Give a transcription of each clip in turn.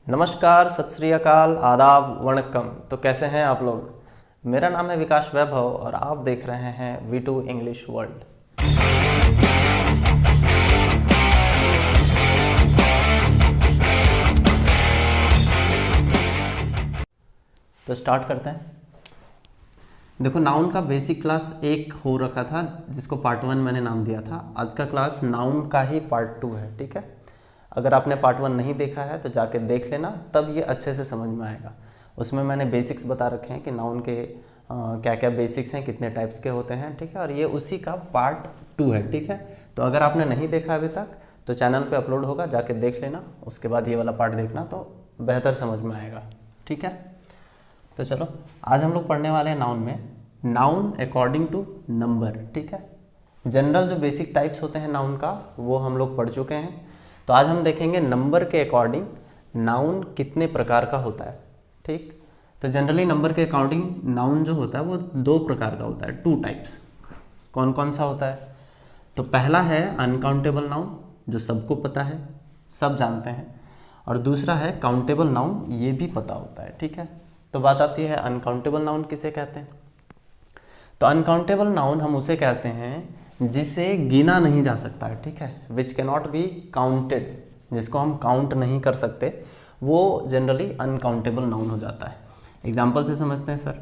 नमस्कार, सत श्री अकाल, आदाब, वणक्कम। तो कैसे हैं आप लोग। मेरा नाम है विकास वैभव और आप देख रहे हैं V2 इंग्लिश वर्ल्ड। तो स्टार्ट करते हैं। देखो, नाउन का बेसिक क्लास 1 हो रखा था जिसको पार्ट 1 मैंने नाम दिया था। आज का क्लास नाउन का ही पार्ट 2 है। ठीक है, अगर आपने पार्ट 1 नहीं देखा है तो जाके देख लेना, तब ये अच्छे से समझ में आएगा। उसमें मैंने बेसिक्स बता रखे हैं कि नाउन के क्या क्या बेसिक्स हैं, कितने टाइप्स के होते हैं। ठीक है, और ये उसी का पार्ट 2 है। ठीक है, तो अगर आपने नहीं देखा अभी तक तो चैनल पे अपलोड होगा, जाके देख लेना। उसके बाद ये वाला पार्ट देखना तो बेहतर समझ में आएगा। ठीक है, तो चलो आज हम लोग पढ़ने वाले हैं नाउन में नाउन अकॉर्डिंग टू नंबर। ठीक है, जनरल जो बेसिक टाइप्स होते हैं नाउन का वो हम लोग पढ़ चुके हैं। तो आज हम देखेंगे नंबर के अकॉर्डिंग नाउन कितने प्रकार का होता है। ठीक, तो जनरली नंबर के अकॉर्डिंग नाउन जो होता है वो 2 प्रकार का होता है, 2 टाइप्स। कौन कौन सा होता है? तो पहला है अनकाउंटेबल नाउन, जो सबको पता है, सब जानते हैं। और दूसरा है काउंटेबल नाउन, ये भी पता होता है। ठीक है, तो बात आती है अनकाउंटेबल नाउन किसे कहते हैं। तो अनकाउंटेबल नाउन हम उसे कहते हैं जिसे गिना नहीं जा सकता है। ठीक है, which can not be counted, जिसको हम काउंट नहीं कर सकते, वो जनरली अनकाउंटेबल नाउन हो जाता है। एग्जाम्पल से समझते हैं सर।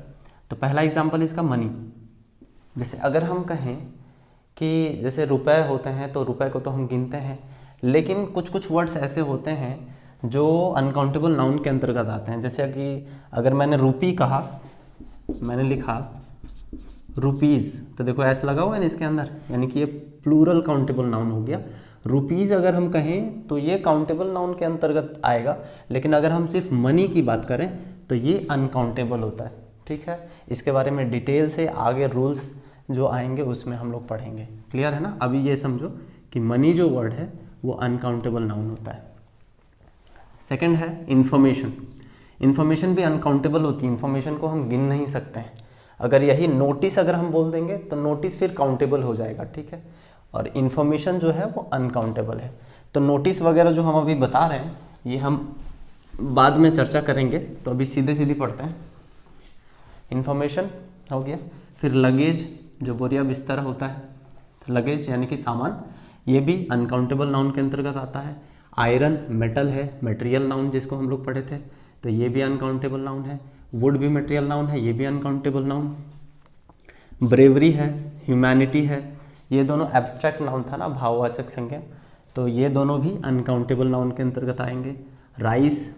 तो पहला एग्जाम्पल इसका मनी। जैसे अगर हम कहें कि जैसे रुपए होते हैं तो रुपए को तो हम गिनते हैं, लेकिन कुछ कुछ वर्ड्स ऐसे होते हैं जो अनकाउंटेबल नाउन के अंतर्गत आते हैं। जैसे कि अगर मैंने रूपी कहा, मैंने लिखा रुपीज़, तो देखो ऐसा लगा हुआ है ना इसके अंदर, यानी कि ये प्लूरल काउंटेबल नाउन हो गया। रुपीज़ अगर हम कहें तो ये काउंटेबल नाउन के अंतर्गत आएगा, लेकिन अगर हम सिर्फ मनी की बात करें तो ये अनकाउंटेबल होता है। ठीक है, इसके बारे में डिटेल से आगे रूल्स जो आएंगे उसमें हम लोग पढ़ेंगे। क्लियर है ना। अभी ये समझो कि मनी जो वर्ड है वो अनकाउंटेबल नाउन होता है। सेकेंड है इन्फॉर्मेशन। इन्फॉर्मेशन भी अनकाउंटेबल होती है, इन्फॉर्मेशन को हम गिन नहीं सकते हैं। अगर यही नोटिस अगर हम बोल देंगे तो नोटिस फिर काउंटेबल हो जाएगा। ठीक है, और इन्फॉर्मेशन जो है वो अनकाउंटेबल है। तो नोटिस वगैरह जो हम अभी बता रहे हैं ये हम बाद में चर्चा करेंगे, तो अभी सीधे सीधे पढ़ते हैं। इन्फॉर्मेशन हो गया। फिर लगेज, जो बोरिया बिस्तर होता है, लगेज यानी कि सामान, ये भी अनकाउंटेबल नाउन के अंतर्गत आता है। आयरन मेटल है, मटेरियल नाउन जिसको हम लोग पढ़े थे, तो ये भी अनकाउंटेबल नाउन है। वुड भी मटेरियल नाउन है, ये भी अनकाउंटेबल नाउन। ब्रेवरी है, ह्यूमैनिटी है, ये दोनों एब्स्ट्रैक्ट नाउन था ना, भाववाचक संज्ञा, तो ये दोनों भी अनकाउंटेबल नाउन के अंतर्गत आएंगे। राइस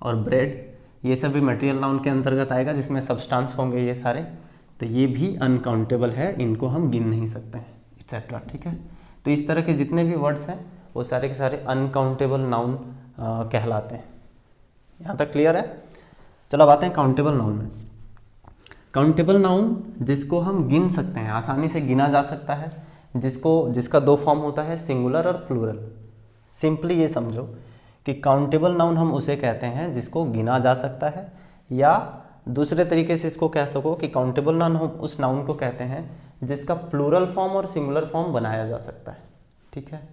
और ब्रेड, ये सभी मटेरियल नाउन के अंतर्गत आएगा जिसमें सब्सटेंस होंगे ये सारे, तो ये भी अनकाउंटेबल है, इनको हम गिन नहीं सकते हैं, एक्सेट्रा। ठीक है, तो इस तरह के जितने भी वर्ड्स हैं वो सारे के सारे अनकाउंटेबल नाउन कहलाते हैं। यहाँ तक क्लियर है। चलो अब आते हैं काउंटेबल नाउन में। काउंटेबल नाउन जिसको हम गिन सकते हैं, आसानी से गिना जा सकता है, जिसका 2 फॉर्म होता है, सिंगुलर और प्लूरल। सिंपली ये समझो कि काउंटेबल नाउन हम उसे कहते हैं जिसको गिना जा सकता है, या दूसरे तरीके से इसको कह सको कि काउंटेबल नाउन हम उस नाउन को कहते हैं जिसका प्लूरल फॉर्म और सिंगुलर फॉर्म बनाया जा सकता है। ठीक है,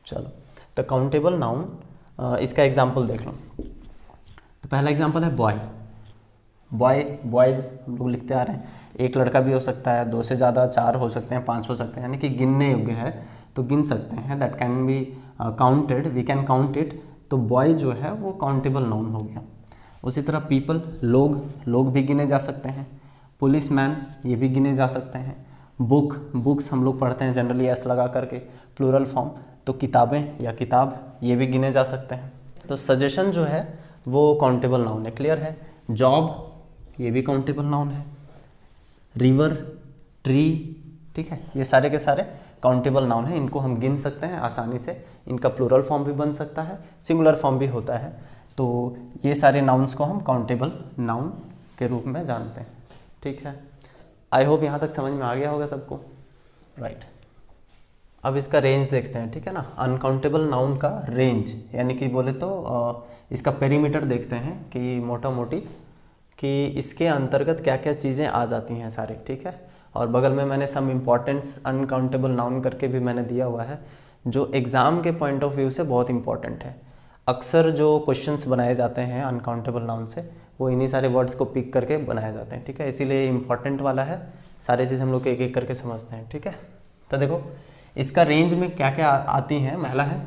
चलो तो काउंटेबल नाउन इसका एग्जाम्पल देख लो। तो पहला एग्जाम्पल है बॉय। बॉयज़ हम लोग लिखते आ रहे हैं, एक लड़का भी हो सकता है, 2 से ज़्यादा, 4 हो सकते हैं, 5 हो सकते हैं, यानी कि गिनने योग्य है तो गिन सकते हैं। That can be counted, we can count it. तो बॉय जो है वो काउंटेबल नाउन हो गया। उसी तरह पीपल, लोग भी गिने जा सकते हैं। पुलिस मैन, ये भी गिने जा सकते हैं। बुक्स हम लोग पढ़ते हैं जनरली एस लगा करके, प्लूरल फॉर्म, तो किताबें या किताब, ये भी गिने जा सकते हैं। तो सजेशन जो है वो काउंटेबल नाउन है। क्लियर है। जॉब, ये भी काउंटेबल नाउन है। रिवर, ट्री, ठीक है, ये सारे के सारे काउंटेबल नाउन है, इनको हम गिन सकते हैं आसानी से। इनका प्लूरल फॉर्म भी बन सकता है, सिंगुलर फॉर्म भी होता है। तो ये सारे नाउन्स को हम काउंटेबल नाउन के रूप में जानते हैं। ठीक है, आई होप यहाँ तक समझ में आ गया होगा सबको। राइट, अब इसका रेंज देखते हैं। ठीक है ना, अनकाउंटेबल नाउन का रेंज, यानी कि बोले तो इसका पेरीमीटर देखते हैं कि मोटा मोटी कि इसके अंतर्गत क्या क्या चीज़ें आ जाती हैं सारी। ठीक है, और बगल में मैंने सम इम्पॉर्टेंट्स अनकाउंटेबल नाउन करके भी मैंने दिया हुआ है, जो एग्ज़ाम के पॉइंट ऑफ व्यू से बहुत इंपॉर्टेंट है। अक्सर जो क्वेश्चंस बनाए जाते हैं अनकाउंटेबल नाउन से वो इन्हीं सारे वर्ड्स को पिक करके बनाए जाते हैं, ठीक है। इसीलिए इम्पॉर्टेंट वाला है, सारे चीज़ हम लोग एक एक करके समझते हैं, ठीक है। तो देखो इसका रेंज में क्या क्या आती हैं। पहला है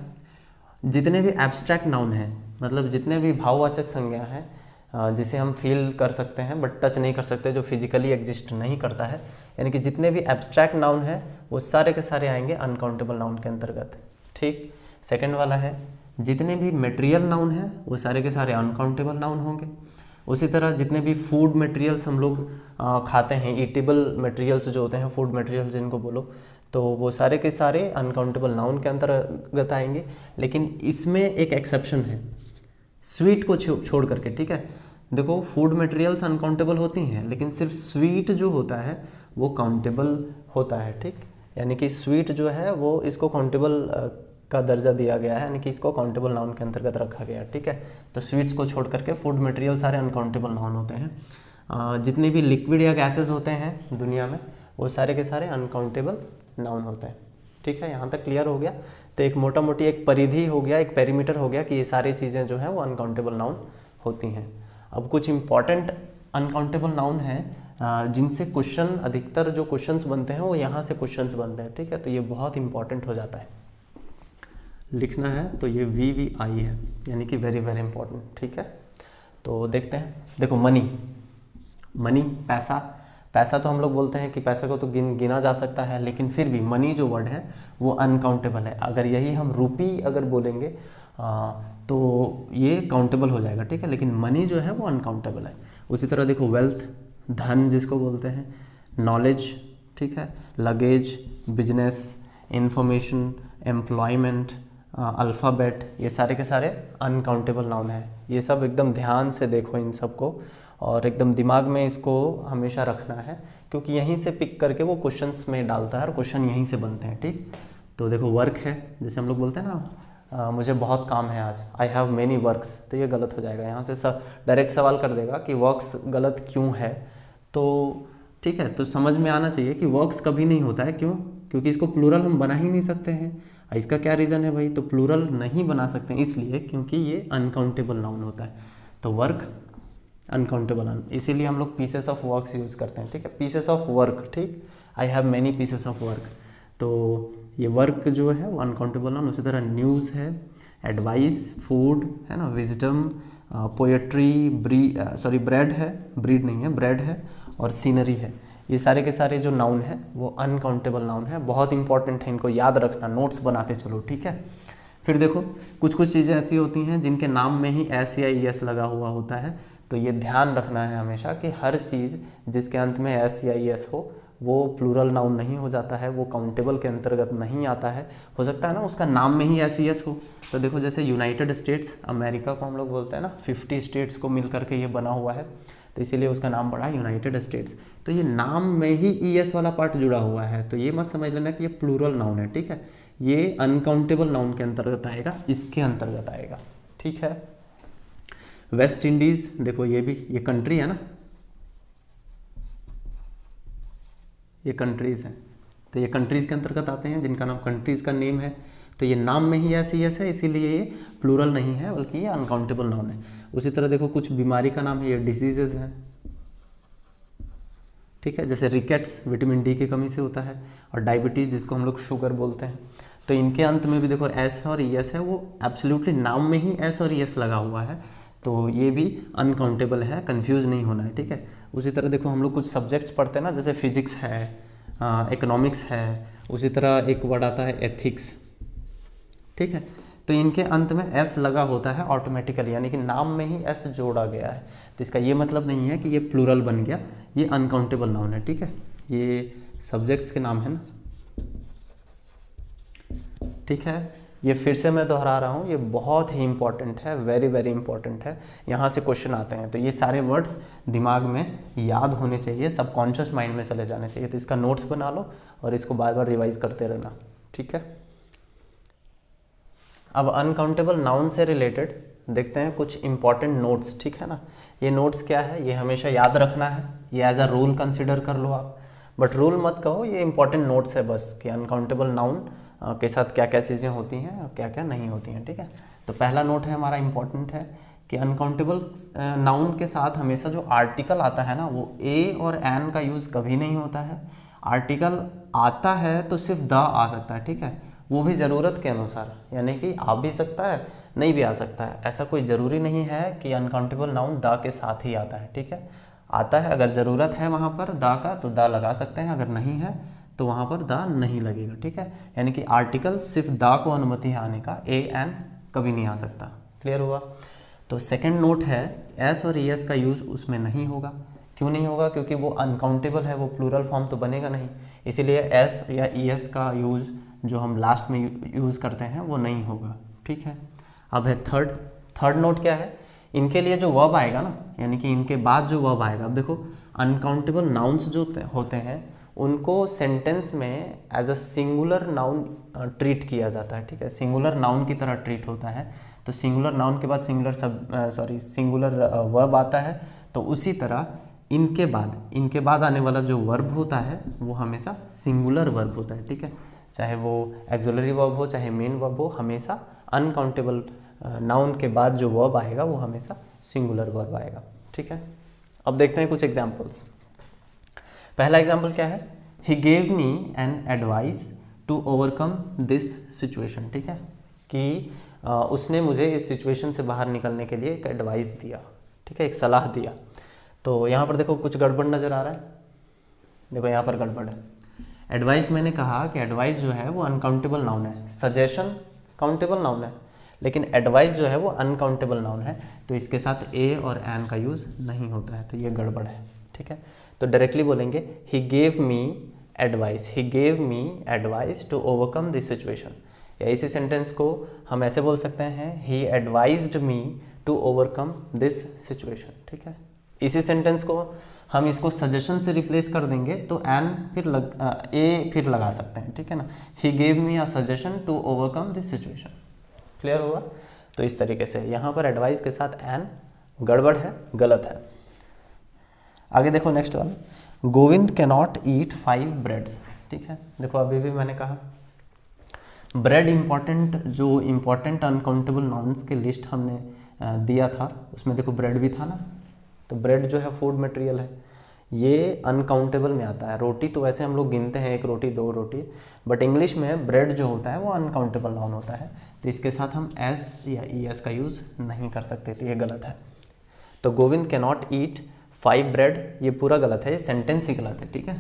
जितने भी एब्स्ट्रैक्ट नाउन हैं, मतलब जितने भी भाववाचक संज्ञा हैं जिसे हम फील कर सकते हैं बट टच नहीं कर सकते, जो फिजिकली एग्जिस्ट नहीं करता है, यानी कि जितने भी एब्स्ट्रैक्ट नाउन हैं वो सारे के सारे आएंगे अनकाउंटेबल नाउन के अंतर्गत, ठीक। सेकंड वाला है जितने भी मटेरियल नाउन हैं वो सारे के सारे अनकाउंटेबल नाउन होंगे। उसी तरह जितने भी फूड मटेरियल्स हम लोग खाते हैं, ईटेबल मटेरियल्स जो होते हैं, फूड मटेरियल्स जिनको बोलो, तो वो सारे के सारे अनकाउंटेबल नाउन के अंतर्गत आएंगे। लेकिन इसमें एक एक्सेप्शन है, स्वीट को छोड़ करके, ठीक है। देखो फूड मटेरियल्स अनकाउंटेबल होती हैं, लेकिन सिर्फ स्वीट जो होता है वो काउंटेबल होता है, ठीक। यानी कि स्वीट जो है वो इसको काउंटेबल का दर्जा दिया गया है, यानी कि इसको काउंटेबल नाउन के अंतर्गत रखा गया है, ठीक है। तो स्वीट्स को छोड़ करके फूड मटेरियल सारे अनकाउंटेबल नाउन होते हैं। जितने भी लिक्विड या गैसेस होते हैं दुनिया में वो सारे के सारे अनकाउंटेबल नाउन होते हैं, ठीक है। यहाँ तक क्लियर हो गया। तो एक मोटा मोटी एक परिधि हो गया, एक पेरीमीटर हो गया कि ये सारी चीज़ें जो हैं वो अनकाउंटेबल नाउन होती हैं। अब कुछ इंपॉर्टेंट अनकाउंटेबल नाउन हैं जिनसे क्वेश्चन, अधिकतर जो क्वेश्चंस बनते हैं वो यहाँ से क्वेश्चंस बनते हैं, ठीक है। तो ये बहुत इंपॉर्टेंट हो जाता है, लिखना है तो ये VVI है, यानी कि वेरी वेरी इंपॉर्टेंट, ठीक है। तो देखते हैं, देखो मनी पैसा, पैसा तो हम लोग बोलते हैं कि पैसे को तो गिना जा सकता है, लेकिन फिर भी मनी जो वर्ड है वो अनकाउंटेबल है। अगर यही हम रुपी अगर बोलेंगे तो ये काउंटेबल हो जाएगा, ठीक है, लेकिन मनी जो है वो अनकाउंटेबल है। उसी तरह देखो वेल्थ, धन जिसको बोलते हैं, नॉलेज, ठीक है, luggage, business, information, employment, alphabet, ये सारे के सारे अनकाउंटेबल नाउन है। ये सब एकदम ध्यान से देखो इन सब को, और एकदम दिमाग में इसको हमेशा रखना है, क्योंकि यहीं से पिक करके वो क्वेश्चंस में डालता है और क्वेश्चन यहीं से बनते हैं, ठीक। तो देखो वर्क है, जैसे हम लोग बोलते हैं ना मुझे बहुत काम है आज, आई हैव मेनी वर्क्स, तो ये गलत हो जाएगा। यहाँ से डायरेक्ट सवाल कर देगा कि वर्क्स गलत क्यों है, तो ठीक है। तो समझ में आना चाहिए कि वर्क्स कभी नहीं होता है, क्यों? क्योंकि इसको प्लूरल हम बना ही नहीं सकते हैं। इसका क्या रीज़न है भाई? तो प्लूरल नहीं बना सकते इसलिए क्योंकि ये अनकाउंटेबल नाउन होता है। तो वर्क अनकाउंटेबल, इसीलिए हम लोग पीसेस ऑफ वर्क्स यूज़ करते हैं, ठीक है, पीसेस ऑफ वर्क, ठीक। I have many pieces of work, तो ये वर्क जो है वो अनकाउंटेबल नाउन। उसी तरह न्यूज़ है, एडवाइस, फूड है ना, विजडम, पोएट्री, ब्रेड है, ब्रीड नहीं है, ब्रेड है, और सीनरी है। ये सारे के सारे जो नाउन है वो अनकाउंटेबल नाउन है। बहुत इंपॉर्टेंट है, इनको याद रखना, नोट्स बनाते चलो, ठीक है। फिर देखो कुछ कुछ चीज़ें ऐसी होती हैं जिनके नाम में ही एस या ई एस लगा हुआ होता है, तो ये ध्यान रखना है हमेशा कि हर चीज़ जिसके अंत में एस या ई एस हो वो प्लूरल नाउन नहीं हो जाता है, वो काउंटेबल के अंतर्गत नहीं आता है। हो सकता है ना उसका नाम में ही एस ई एस हो। तो देखो जैसे यूनाइटेड स्टेट्स अमेरिका को हम लोग बोलते हैं ना, 50 स्टेट्स को मिल करके ये बना हुआ है, तो इसीलिए उसका नाम पड़ा यूनाइटेड स्टेट्स। तो ये नाम में ही ई एस वाला पार्ट जुड़ा हुआ है, तो ये मत समझ लेना कि ये प्लूरल नाउन है, ठीक है। ये अनकाउंटेबल नाउन के अंतर्गत आएगा, इसके अंतर्गत आएगा, ठीक है। वेस्ट इंडीज़, देखो ये भी, ये कंट्री है ना, ये कंट्रीज़ हैं, तो ये कंट्रीज़ के अंतर्गत आते हैं जिनका नाम कंट्रीज़ का नेम है। तो ये नाम में ही ऐसी है, इसीलिए ये प्लूरल नहीं है बल्कि ये अनकाउंटेबल नाउन है। उसी तरह देखो कुछ बीमारी का नाम है, ये डिजीजेज है, ठीक है। जैसे रिकेट्स विटामिन डी की कमी से होता है, और डायबिटीज़ जिसको हम लोग शुगर बोलते हैं। तो इनके अंत में भी देखो एस और ई एस है, वो एब्सोल्युटली नाम में ही एस और ई एस लगा हुआ है, तो ये भी अनकाउंटेबल है, कंफ्यूज नहीं होना है, ठीक है। उसी तरह देखो हम लोग कुछ सब्जेक्ट्स पढ़ते हैं ना, जैसे फिजिक्स है, इकोनॉमिक्स है, उसी तरह एक वर्ड आता है एथिक्स, ठीक है। तो इनके अंत में एस लगा होता है ऑटोमेटिकली, यानी कि नाम में ही एस जोड़ा गया है। तो इसका ये मतलब नहीं है कि ये प्लूरल बन गया, ये अनकाउंटेबल नाउन है, ठीक है। ये सब्जेक्ट्स के नाम है ना, ठीक है। ये फिर से मैं दोहरा रहा हूँ, ये बहुत ही इंपॉर्टेंट है, वेरी वेरी इंपॉर्टेंट है। यहाँ से क्वेश्चन आते हैं, तो ये सारे वर्ड्स दिमाग में याद होने चाहिए, सबकॉन्शियस माइंड में चले जाने चाहिए। तो इसका नोट्स बना लो और इसको बार बार रिवाइज करते रहना, ठीक है। अब अनकाउंटेबल नाउन से रिलेटेड देखते हैं कुछ इंपॉर्टेंट नोट्स, ठीक है ना। ये नोट्स क्या है, ये हमेशा याद रखना है, ये एज अ रूल कंसिडर कर लो आप, बट रूल मत कहो, ये इंपॉर्टेंट नोट्स है बस कि अनकाउंटेबल नाउन के साथ क्या क्या चीज़ें होती हैं और क्या क्या नहीं होती हैं, ठीक है। तो पहला नोट है हमारा इम्पॉर्टेंट है कि अनकाउंटेबल नाउन के साथ हमेशा जो आर्टिकल आता है ना वो ए और एन का यूज़ कभी नहीं होता है। आर्टिकल आता है तो सिर्फ द आ सकता है, ठीक है, वो भी ज़रूरत के अनुसार, यानी कि आ भी सकता है नहीं भी आ सकता है। ऐसा कोई ज़रूरी नहीं है कि अनकाउंटेबल नाउन द के साथ ही आता है, ठीक है, आता है, अगर ज़रूरत है वहाँ पर द का तो द लगा सकते हैं, अगर नहीं है तो वहाँ पर द नहीं लगेगा, ठीक है। यानी कि आर्टिकल सिर्फ द को अनुमति है आने का, ए एन कभी नहीं आ सकता। क्लियर हुआ। तो सेकंड नोट है एस और एस का यूज़ उसमें नहीं होगा। क्यों नहीं होगा? क्योंकि वो अनकाउंटेबल है, वो प्लूरल फॉर्म तो बनेगा नहीं, इसीलिए एस या एस का यूज़ जो हम लास्ट में यूज़ करते हैं वो नहीं होगा, ठीक है। अब है थर्ड नोट क्या है, इनके लिए जो वर्ब आएगा ना, यानी कि इनके बाद जो वर्ब आएगा, अब देखो अनकाउंटेबल नाउन्स जो होते हैं उनको सेंटेंस में as a singular noun treat किया जाता है, ठीक है, सिंगुलर नाउन की तरह ट्रीट होता है। तो सिंगुलर नाउन के बाद सिंगुलर वर्ब आता है, तो उसी तरह इनके बाद आने वाला जो वर्ब होता है वो हमेशा सिंगुलर वर्ब होता है, ठीक है, चाहे वो एक्सुलरी वर्ब हो चाहे मेन वर्ब हो, हमेशा अनकाउंटेबल नाउन के बाद जो वर्ब आएगा वो हमेशा सिंगुलर वर्ब आएगा, ठीक है। अब देखते हैं कुछ एग्जांपल्स। पहला एग्जांपल क्या है, he gave me an advice to overcome this situation, ठीक है, कि उसने मुझे इस सिचुएशन से बाहर निकलने के लिए एक एडवाइस दिया, ठीक है, एक सलाह दिया। तो यहाँ पर देखो कुछ गड़बड़ नज़र आ रहा है, देखो यहाँ पर गड़बड़ है। एडवाइस मैंने कहा कि एडवाइस जो है वो अनकाउंटेबल नाउन है, सजेशन काउंटेबल नाउन है, लेकिन एडवाइस जो है वो अनकाउंटेबल नाउन है, तो इसके साथ ए और एन का यूज़ नहीं होता है, तो ये गड़बड़ है, ठीक है। तो डायरेक्टली बोलेंगे ही gave me advice, he gave me advice to overcome this situation, या इसी सेंटेंस को हम ऐसे बोल सकते हैं ही advised me to overcome this situation, ठीक है। इसी सेंटेंस को हम इसको सजेशन से रिप्लेस कर देंगे तो एन ए फिर लगा सकते हैं, ठीक है ना, he gave me a suggestion to overcome this situation. Clear हुआ। तो इस तरीके से यहाँ पर एडवाइस के साथ एन गड़बड़ है, गलत है। आगे देखो नेक्स्ट वाला, गोविंद कैनॉट ईट 5 ब्रेड्स, ठीक है। देखो अभी भी मैंने कहा ब्रेड इम्पॉर्टेंट अनकाउंटेबल नाउन्स के लिस्ट हमने दिया था, उसमें देखो ब्रेड भी था ना, तो ब्रेड जो है फूड मटेरियल है, ये अनकाउंटेबल में आता है। रोटी तो वैसे हम लोग गिनते हैं, 1 रोटी 2 रोटी, बट इंग्लिश में ब्रेड जो होता है वो अनकाउंटेबल नाउन होता है, तो इसके साथ हम एस या ई एस का यूज़ नहीं कर सकते, तो ये गलत है। तो Govind can not eat 5 bread, ये पूरा गलत है, ये सेंटेंस ही गलत है, ठीक है।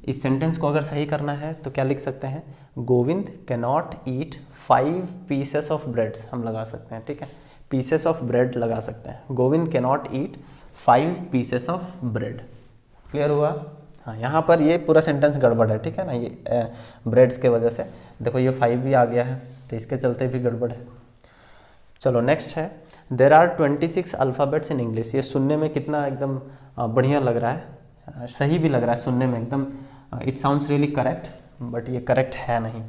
इस सेंटेंस को अगर सही करना है तो क्या लिख सकते हैं, Govind can not eat 5 pieces of breads हम लगा सकते हैं, ठीक है, पीसेस ऑफ ब्रेड लगा सकते हैं, Govind can not eat 5 pieces of bread. Clear हुआ। हाँ, यहाँ पर ये पूरा सेंटेंस गड़बड़ है, ठीक है ना, ये ब्रेड्स के वजह से देखो ये 5 भी आ गया है, तो इसके चलते भी गड़बड़ है। चलो नेक्स्ट है, there are 26 alphabets in English. ये सुनने में कितना एकदम बढ़िया लग रहा है, सही भी लग रहा है सुनने में एकदम, it sounds really correct, but ये करेक्ट है नहीं।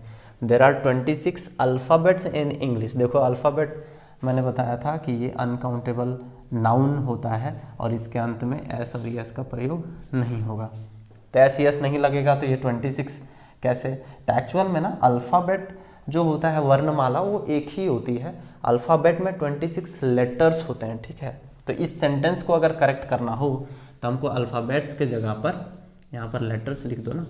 There are 26 alphabets in English. देखो अल्फ़ाबेट मैंने बताया था कि ये अनकाउंटेबल नाउन होता है और इसके अंत में एस और एस का प्रयोग नहीं होगा, तो एस एस नहीं लगेगा, तो ये 26 कैसे। तो एक्चुअल में ना अल्फ़ाबेट जो होता है वर्णमाला वो एक ही होती है, अल्फ़ाबेट में 26 लेटर्स होते हैं, ठीक है। तो इस सेंटेंस को अगर करेक्ट करना हो तो हमको अल्फ़ाबेट्स के जगह पर यहाँ पर लेटर्स लिख दो ना।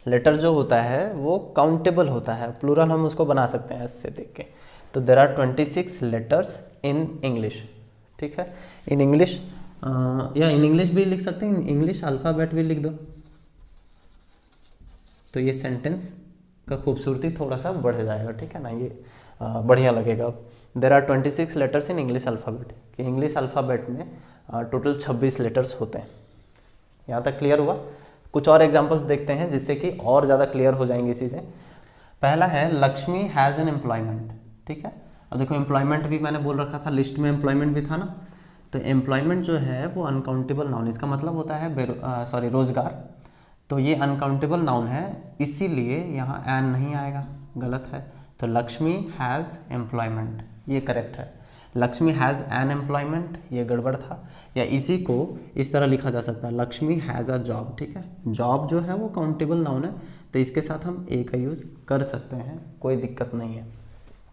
लेटर जो होता है वो काउंटेबल होता है, प्लूरल हम उसको बना सकते हैं एस से देख के। तो there are 26 letters in English, ठीक है। इन इंग्लिश या इन इंग्लिश भी लिख सकते हैं, इंग्लिश अल्फ़ाबेट भी लिख दो, तो ये सेंटेंस का खूबसूरती थोड़ा सा बढ़ जाएगा, ठीक है ना, ये बढ़िया लगेगा। There are 26 letters in English alphabet, कि इंग्लिश अल्फ़ाबेट में टोटल 26 लेटर्स होते हैं। यहाँ तक क्लियर हुआ। कुछ और एग्जांपल्स देखते हैं जिससे कि और ज़्यादा क्लियर हो जाएंगी चीज़ें। पहला है लक्ष्मी हैज़ एन एम्प्लॉयमेंट, ठीक है। अब देखो एम्प्लॉयमेंट भी मैंने बोल रखा था, लिस्ट में एम्प्लॉयमेंट भी था ना, तो एम्प्लॉयमेंट जो है वो अनकाउंटेबल नाउन, इसका मतलब होता है रोज़गार, तो ये अनकाउंटेबल नाउन है, इसीलिए यहाँ एन नहीं आएगा, गलत है। तो लक्ष्मी हैज़ एम्प्लॉयमेंट ये करेक्ट है, लक्ष्मी हैज़ एन एम्प्लॉयमेंट ये गड़बड़ था। या इसी को इस तरह लिखा जा सकता है, लक्ष्मी हैज़ अ जॉब, ठीक है। जॉब जो है वो काउंटेबल नाउन है, तो इसके साथ हम ए का यूज़ कर सकते हैं, कोई दिक्कत नहीं है।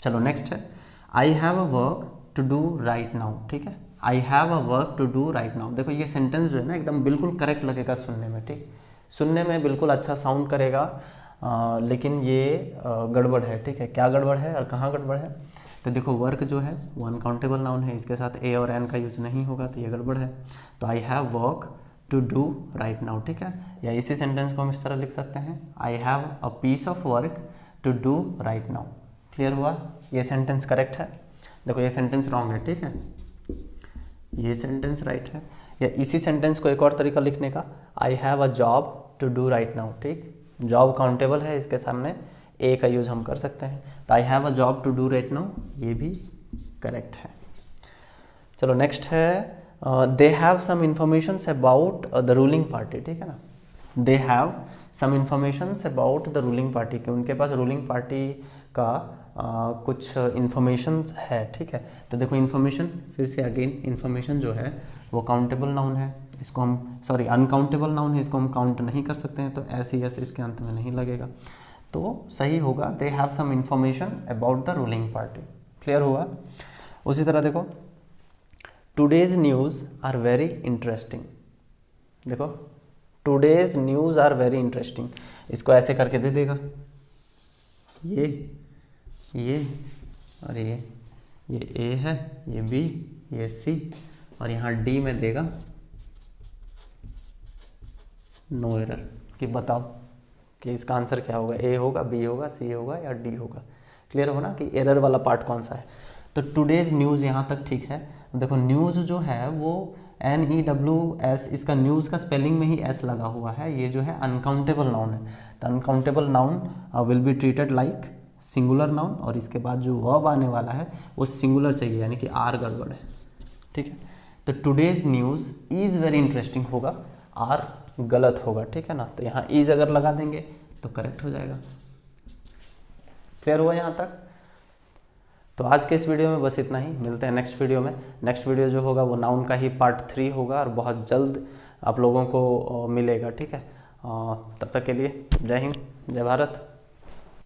चलो नेक्स्ट है, I have a work to do right now. ठीक है, I have a work to do right now. देखो ये सेंटेंस जो है ना एकदम बिल्कुल करेक्ट लगेगा सुनने में, ठीक, सुनने में बिल्कुल अच्छा साउंड करेगा, लेकिन ये गड़बड़ है। ठीक है, क्या गड़बड़ है और कहाँ गड़बड़ है? तो देखो वर्क जो है वो अनकाउंटेबल नाउन है, इसके साथ ए और एन का यूज नहीं होगा, तो ये गड़बड़ है। तो I have work to do right now. ठीक है, या इसी सेंटेंस को हम इस तरह लिख सकते हैं, I have a piece of work to do right now. Clear हुआ? ये सेंटेंस करेक्ट है। देखो ये सेंटेंस रॉन्ग है, ठीक है, ये सेंटेंस राइट है। या इसी सेंटेंस को एक और तरीका लिखने का, I have a job to do right now. ठीक, जॉब काउंटेबल है, इसके सामने ए का यूज़ हम कर सकते हैं, तो I have a job to do right now, ये भी करेक्ट है। चलो नेक्स्ट है, they have some information about the ruling party. ठीक है ना, they have some information about the ruling party, कि उनके पास रूलिंग पार्टी का कुछ इन्फॉर्मेशन है। ठीक है, तो देखो इन्फॉर्मेशन, फिर से अगेन इन्फॉर्मेशन जो है वो काउंटेबल नाउन है, इसको हम अनकाउंटेबल नाउन है, इसको हम काउंट नहीं कर सकते हैं, तो ऐसे यस इसके अंत में नहीं लगेगा, तो सही होगा they have some information about the ruling party. Clear हुआ? उसी तरह देखो, today's news are very interesting. देखो today's news are very interesting, इसको ऐसे करके दे देगा, ये और ये ए है, ये बी, ये सी, और यहाँ डी में देगा नो एरर। कि बताओ कि इसका आंसर क्या होगा, ए होगा, बी होगा, सी होगा या डी होगा। क्लियर हो ना कि एरर वाला पार्ट कौन सा है? तो टुडेज न्यूज़ यहाँ तक ठीक है। देखो न्यूज़ जो है वो NEWS, इसका न्यूज़ का स्पेलिंग में ही एस लगा हुआ है, ये जो है अनकाउंटेबल नाउन है, तो uncountable noun will be treated like singular noun, और इसके बाद जो वर्ब आने वाला है वो सिंगुलर चाहिए, यानी कि आर गड़बड़ है। ठीक है, तो today's news is very interesting होगा, आर गलत होगा। ठीक है ना, तो यहाँ इज़ अगर लगा देंगे तो करेक्ट हो जाएगा। क्लियर हुआ यहाँ तक? तो आज के इस वीडियो में बस इतना ही, मिलते हैं नेक्स्ट वीडियो में। नेक्स्ट वीडियो जो होगा वो नाउन का ही पार्ट 3 होगा, और बहुत जल्द आप लोगों को मिलेगा। ठीक है, तब तक के लिए जय हिंद, जय भारत।